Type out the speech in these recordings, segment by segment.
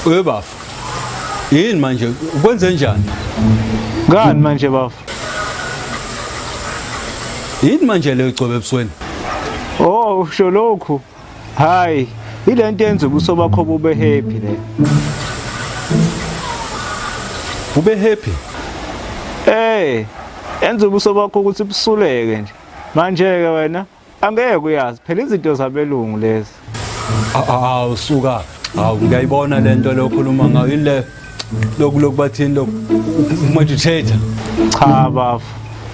Webafu. Yini manje ukwenze njani? Ngani manje bafu? Yini manje le ugcobe ebusweni? Oh, usho lokhu. Hayi, ilento yenza ubuso bakho bube happy le. Ube happy? Yenza ubuso bakho ukuthi busuleke nje. Manje ke wena angeke uyazi phela izinto zabelungu lezi. Suka. Ngiyayibona lento lokhuluma ngayo ile lokubathini meditator. Cha bafu.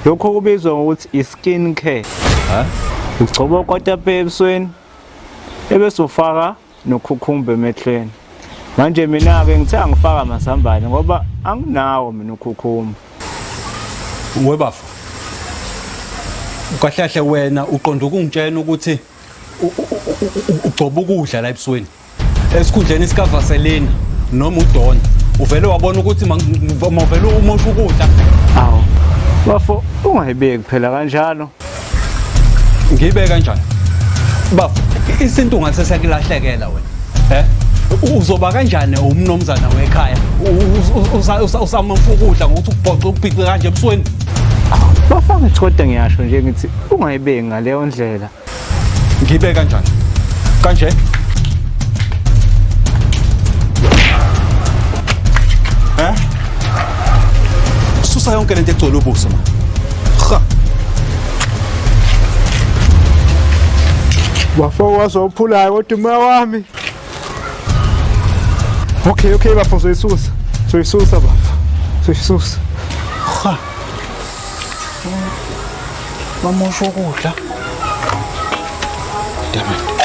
Lokho kubizwa ngokuthi i-skin care. Ugcoba ukotape ebusweni ebese ufaka nokhukhumba emehlweni. Manje mina ke ngithe angifaka amazambane ngoba anginawo mina ukhukhumba. Webafu. Ukahlahle wena uqonda ukungitshela ukuthi ugcoba ukudla la ebusweni. Esikhundleni isikavaseleni noma udona. Uvele wabona ukuthi mawuvele umosha ukudla. Awu. Bafo ungayibeki phela kanjalo. Ngiyibeka kanjani? Bafu, isinto ngasesakulahlekela wena. Uzoba kanjani umnomzana wekhaya? Usamamfa ukudla ngokuthi ubhoxe ubhice kanje ebusweni. Bafanga ichoda ngiyasho nje ngithi ungayibeki ngaleyo ndlela. Ngiyibeka kanjani? Kanje? Susa yonke lento egcwele ubuso. Ha. Bafo wazophulayo kodwa uma wami. Okay bafo soyisusa. Soyisusa bafo. Soyisusa. Ha. Mamosha ukudla. Damn it.